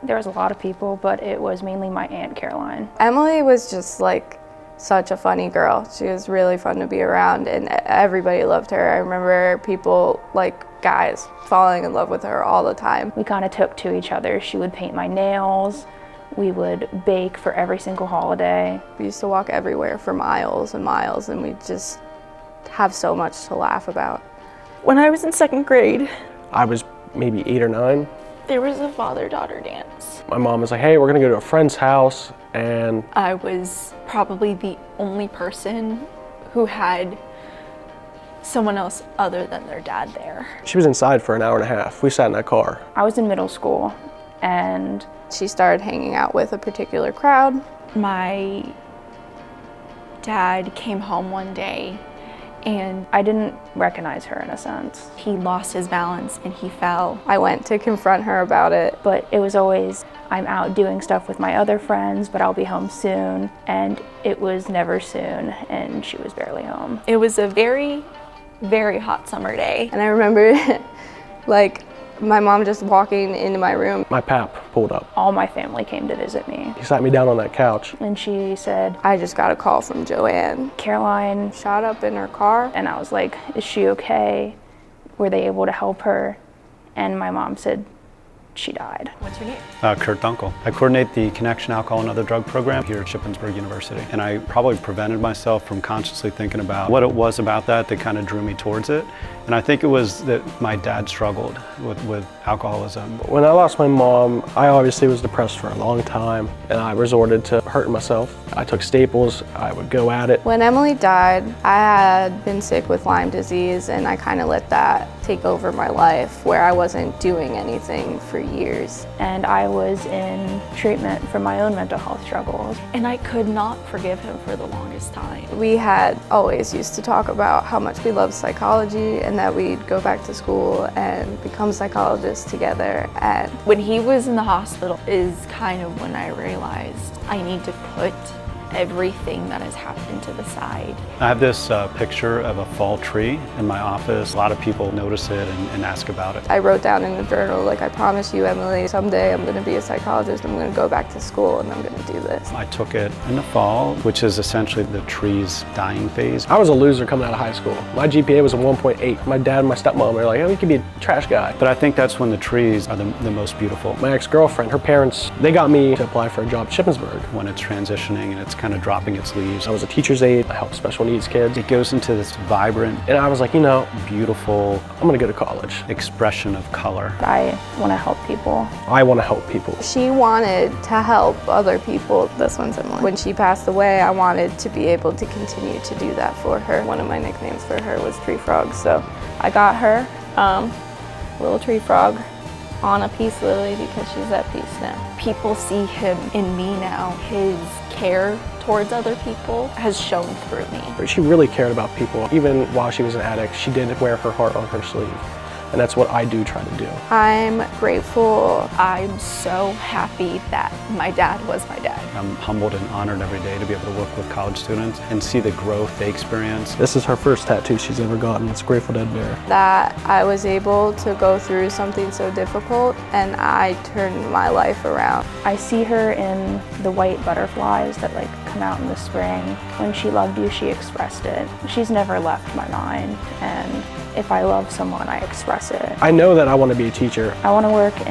There was a lot of people, but it was mainly my Aunt Caroline. Emily was just like such a funny girl. She was really fun to be around and everybody loved her. I remember people, like guys, falling in love with her all the time. We kind of took to each other. She would paint my nails. We would bake for every single holiday. We used to walk everywhere for miles and miles, and we'd just have so much to laugh about. When I was in 2nd grade, I was maybe 8 or 9. there was a father-daughter dance. My mom was like, hey, we're gonna go to a friend's house, and I was probably the only person who had someone else other than their dad there. she was inside for an hour and a half. We sat in that car. I was in middle school, and She started hanging out with a particular crowd. My dad came home one day and I didn't recognize her in a sense. he lost his balance and he fell. I went to confront her about it. But it was always, I'm out doing stuff with my other friends, but I'll be home soon. And it was never soon, and she was barely home. It was a very, very hot summer day. And I remember like my mom just walking into my room. My pap pulled up. All my family came to visit me. He sat me down on that couch. And she said, I just got a call from Joanne. Caroline, Shot up in her car. and I was like, is she okay? Were they able to help her? And my mom said, she died. What's your name? Kurt Dunkel. I coordinate the Connection Alcohol and Other Drug program here at Shippensburg University. And I probably prevented myself from consciously thinking about what it was about that kind of drew me towards it. And I think it was that my dad struggled with alcoholism. When I lost my mom, I obviously was depressed for a long time, and I resorted to hurting myself. I took staples, I would go at it. When Emily died, I had been sick with Lyme disease, and I kind of let that take over my life, where I wasn't doing anything for years. And I was in treatment for my own mental health struggles. And I could not forgive him for the longest time. We had always used to talk about how much we loved psychology and that we'd go back to school and become psychologists together. And When he was in the hospital is kind of when I realized I need to put everything that has happened to the side. I have this picture of a fall tree in my office. A lot of people notice it and ask about it. I wrote down in the journal, like, I promise you, Emily, someday I'm going to be a psychologist. I'm going to go back to school and I'm going to do this. I took it in the fall, which is essentially the tree's dying phase. I was a loser coming out of high school. My GPA was a 1.8. My dad and my stepmom were like, oh, you could be a trash guy. But I think that's when the trees are the most beautiful. My ex-girlfriend, her parents, they got me to apply for a job at Shippensburg. When it's transitioning and it's kind of dropping its leaves. I was a teacher's aide. I helped special needs kids. It goes into this vibrant, And I was like, you know, beautiful I'm gonna go to college. expression of color. I want to help people. I want to help people. She wanted to help other people. This one's Emily. When she passed away, I wanted to be able to continue to do that for her. One of my nicknames for her was Tree Frog, so I got her little tree frog on a peace lily because she's at peace now. People see him in me now. His care towards other people has shown through me. She really cared about people. Even while she was an addict, she did wear her heart on her sleeve. And that's what I do try to do. I'm grateful. I'm so happy that my dad was my dad. I'm humbled and honored every day to be able to work with college students and see the growth they experience. This is her first tattoo she's ever gotten. It's a Grateful Dead bear. That I was able to go through something so difficult and I turned my life around. I see her in the white butterflies that like come out in the spring. When she loved you, she expressed it. She's never left my mind, and if I love someone, I express it. I know that I want to be a teacher. I want to work in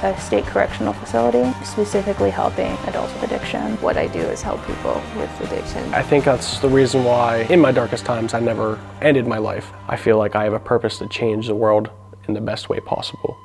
a state correctional facility, specifically helping adults with addiction. What I do is help people with addiction. I think that's the reason why, in my darkest times, I never ended my life. I feel like I have a purpose to change the world in the best way possible.